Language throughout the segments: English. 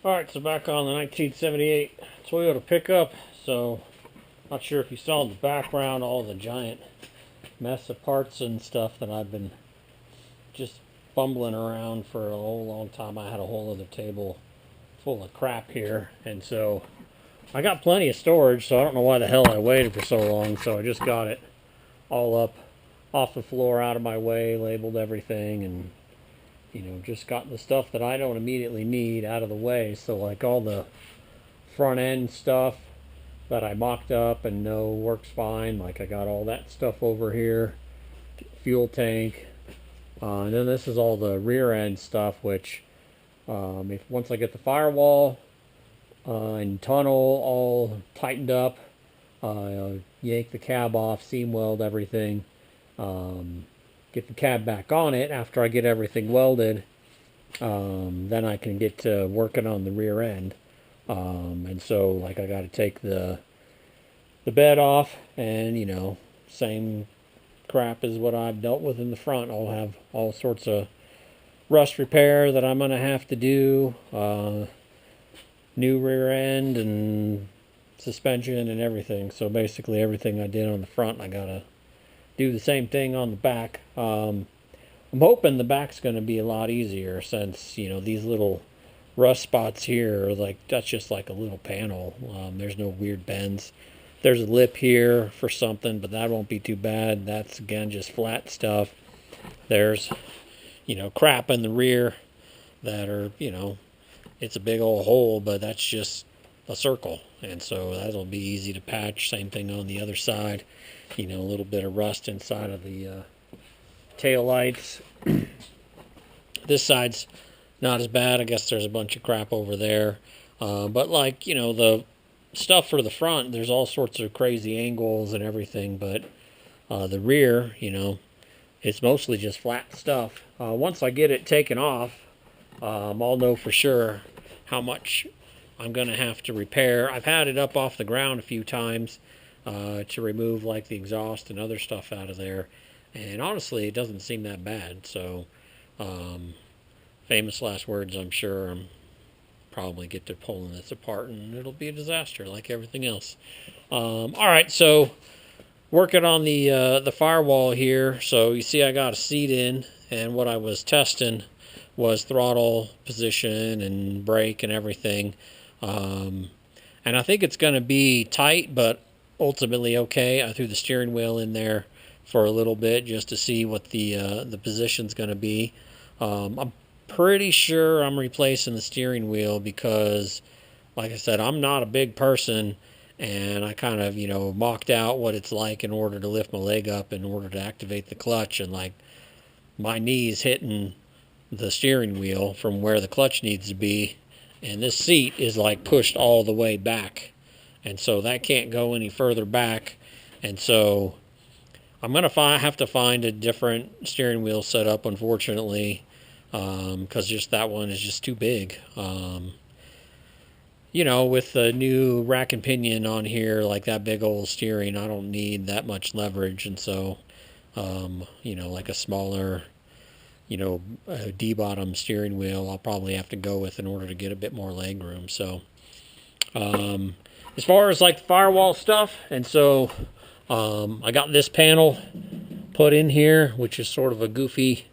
Alright, so back on the 1978 Toyota pickup. So, not sure if you saw in the background all the giant mess of parts and stuff that I've been just fumbling around for a whole long time. I had a whole other table full of crap here, and so I got plenty of storage, so I don't know why the hell I waited for so long. So I just got it all up off the floor, out of my way, labeled everything, and just got the stuff that I don't immediately need out of the way. So, like all the front end stuff that I mocked up and know works fine, like I got all that stuff over here, fuel tank. And then this is all the rear end stuff, which if once I get the firewall and tunnel all tightened up, yank the cab off, seam weld everything, get the cab back on it after I get everything welded. Then I can get to working on the rear end. And so, like, I got to take the bed off, and same crap as what I've dealt with in the front. I'll have all sorts of rust repair that I'm gonna have to do. New rear end and suspension and everything. So basically, everything I did on the front, I gotta do the same thing on the back. I'm hoping the back's going to be a lot easier, since these little rust spots here are like, that's just like a little panel. There's no weird bends. There's a lip here for something, but that won't be too bad. That's again just flat stuff. There's crap in the rear that are it's a big old hole, but that's just a circle, and so that'll be easy to patch. Same thing on the other side. A little bit of rust inside of the tail lights. This side's not as bad. I guess there's a bunch of crap over there. But like, the stuff for the front, there's all sorts of crazy angles and everything. But the rear, it's mostly just flat stuff. Once I get it taken off, I'll know for sure how much I'm going to have to repair. I've had it up off the ground a few times to remove like the exhaust and other stuff out of there. And honestly, it doesn't seem that bad. So, famous last words, I'm sure. I'm probably get to pulling this apart, and it'll be a disaster like everything else. All right, so working on the firewall here. So you see, I got a seat in, and what I was testing was throttle position and brake and everything. And I think it's going to be tight, but ultimately okay. I threw the steering wheel in there for a little bit just to see what the position's going to be. I'm pretty sure I'm replacing the steering wheel because, like I said, I'm not a big person, and I kind of mocked out what it's like in order to lift my leg up in order to activate the clutch, and like my knees hitting the steering wheel from where the clutch needs to be, and this seat is like pushed all the way back, and so that can't go any further back, and so I'm going to have to find a different steering wheel setup, unfortunately, because just that one is just too big. With the new rack and pinion on here, like that big old steering, I don't need that much leverage, and so, like a smaller, D-bottom steering wheel, I'll probably have to go with in order to get a bit more leg room. So, as far as like the firewall stuff, and so I got this panel put in here, which is sort of a goofy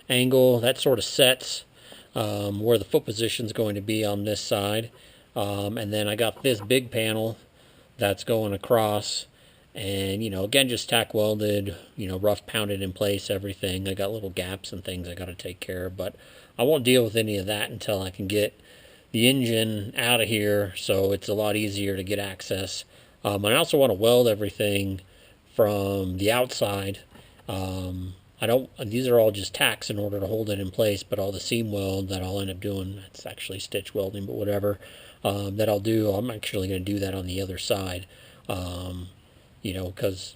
angle that sort of sets where the foot position is going to be on this side. And then I got this big panel that's going across, and again, just tack welded, rough pounded in place, everything. I got little gaps and things I got to take care of, but I won't deal with any of that until I can get the engine out of here, so it's a lot easier to get access. I also want to weld everything from the outside. These are all just tacks in order to hold it in place, but all the seam weld that I'll end up doing, it's actually stitch welding, but whatever, that I'll do, I'm actually going to do that on the other side, because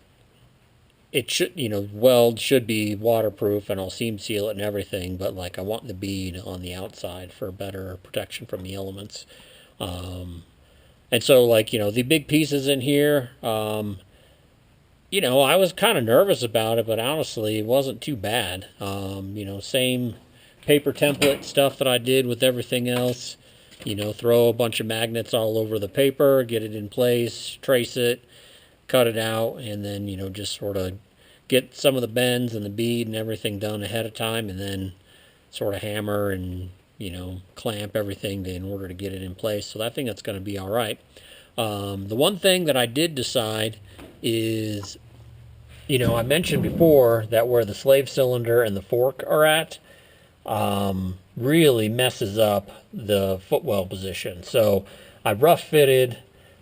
it should, weld should be waterproof, and I'll seam seal it and everything, but like I want the bead on the outside for better protection from the elements. And so like, the big pieces in here, I was kind of nervous about it, but honestly, it wasn't too bad. Same paper template stuff that I did with everything else. you know, throw a bunch of magnets all over the paper, get it in place, trace it, cut it out, and then, you know, just sort of get some of the bends and the bead and everything done ahead of time, and then sort of hammer and, you know, clamp everything in order to get it in place. So I think that's going to be all right. The one thing that I did decide is, you know, I mentioned before that where the slave cylinder and the fork are at really messes up the footwell position. So I rough fitted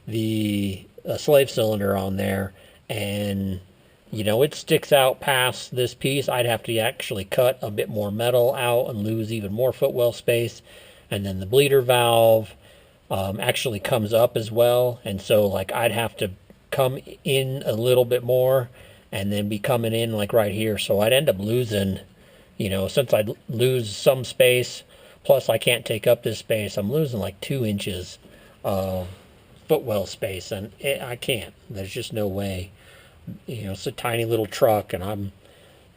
the slave cylinder on there, and you know, it sticks out past this piece. I'd have to actually cut a bit more metal out and lose even more footwell space. And then the bleeder valve actually comes up as well. And so like I'd have to come in a little bit more and then be coming in like right here. So I'd end up losing, you know, since I'd lose some space, plus I can't take up this space, I'm losing like 2 inches of footwell space, and I can't. There's just no way. You know, it's a tiny little truck, and I'm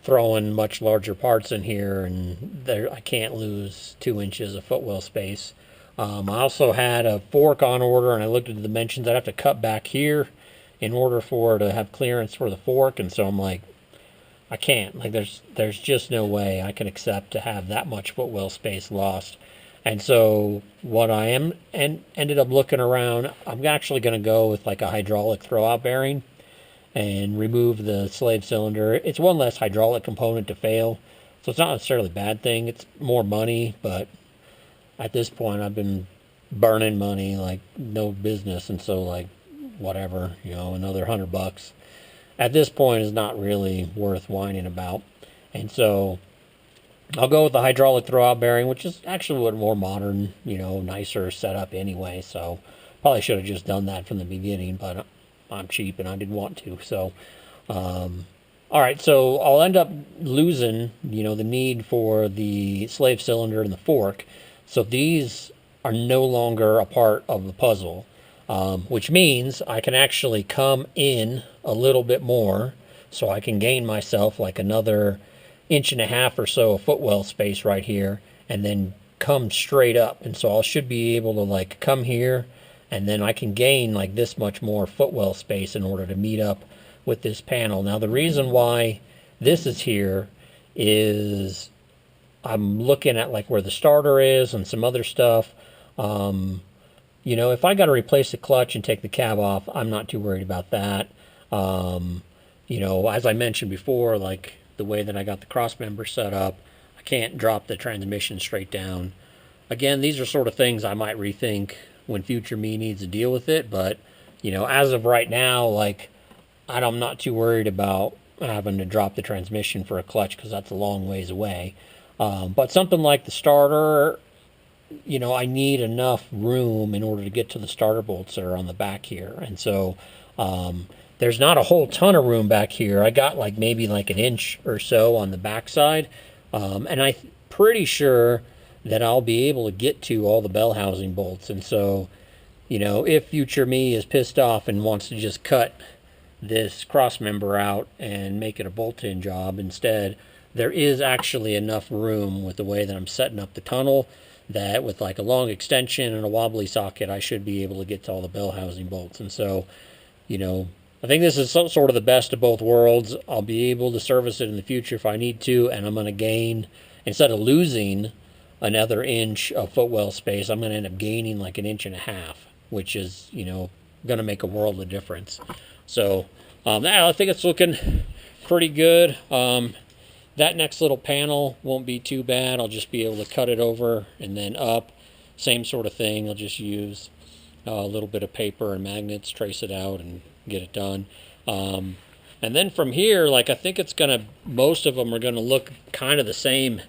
throwing much larger parts in here, and there I can't lose 2 inches of footwell space. I also had a fork on order, and I looked at the dimensions. I'd have to cut back here in order for to have clearance for the fork, and so I'm like, I can't. Like, there's just no way I can accept to have that much footwell space lost. And so what I ended up looking around, I'm actually going to go with like a hydraulic throwout bearing and remove the slave cylinder. It's one less hydraulic component to fail, so it's not necessarily a bad thing. It's more money, but at this point I've been burning money like no business, and so like whatever, you know, another $100 at this point is not really worth whining about. And so I'll go with the hydraulic throwout bearing, which is actually a more modern, you know, nicer setup anyway. So probably should have just done that from the beginning, but I'm cheap and I didn't want to. So, all right, so I'll end up losing, you know, the need for the slave cylinder and the fork. So these are no longer a part of the puzzle, which means I can actually come in a little bit more, so I can gain myself like another 1.5 inches or so of footwell space right here, and then come straight up. And so I should be able to like come here, and then I can gain like this much more footwell space in order to meet up with this panel. Now the reason why this is here is I'm looking at like where the starter is and some other stuff. You know, if I got to replace the clutch and take the cab off, I'm not too worried about that. You know, as I mentioned before, like the way that I got the cross member set up, I can't drop the transmission straight down. Again, these are sort of things I might rethink when future me needs to deal with it, but you know, as of right now, like I'm not too worried about having to drop the transmission for a clutch, because that's a long ways away. But something like the starter, you know, I need enough room in order to get to the starter bolts that are on the back here. And so there's not a whole ton of room back here. I got like maybe like 1 inch or so on the back side. And I'm pretty sure that I'll be able to get to all the bell housing bolts. And so, you know, if future me is pissed off and wants to just cut this cross member out and make it a bolt-in job instead, there is actually enough room with the way that I'm setting up the tunnel that with like a long extension and a wobbly socket, I should be able to get to all the bell housing bolts. And so, you know, I think this is sort of the best of both worlds. I'll be able to service it in the future if I need to, and I'm going to gain, instead of losing another inch of footwell space, I'm going to end up gaining like 1.5 inches, which is, you know, going to make a world of difference. So I think it's looking pretty good. That next little panel won't be too bad. I'll just be able to cut it over and then up. Same sort of thing. I'll just use a little bit of paper and magnets, trace it out, and get it done. And then from here, like I think it's gonna, most of them are gonna look kind of the same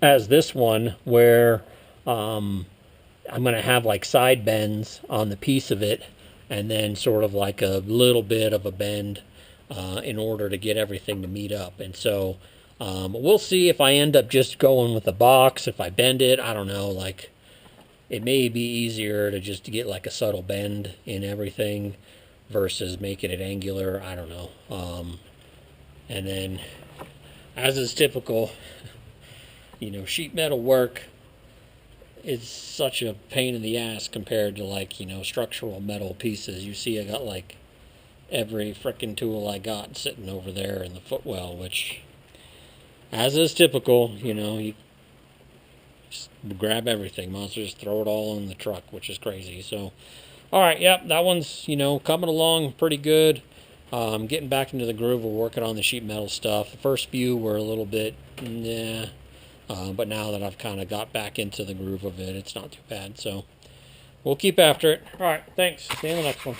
as this one, where I'm gonna have like side bends on the piece of it, and then sort of like a little bit of a bend in order to get everything to meet up. And so we'll see if I end up just going with the box. If I bend it, I don't know, like it may be easier to just get like a subtle bend in everything versus making it angular. I don't know. And then, as is typical, you know, sheet metal work, is such a pain in the ass compared to, like, you know, structural metal pieces. You see I got like every frickin' tool I got sitting over there in the footwell, which, as is typical, you know, you just grab everything. Monsters just throw it all in the truck, which is crazy. So, alright, yep, that one's, you know, coming along pretty good. Getting back into the groove of working on the sheet metal stuff. The first few were a little bit, nah. But now that I've kind of got back into the groove of it, it's not too bad. So we'll keep after it. All right, thanks. See you in the next one.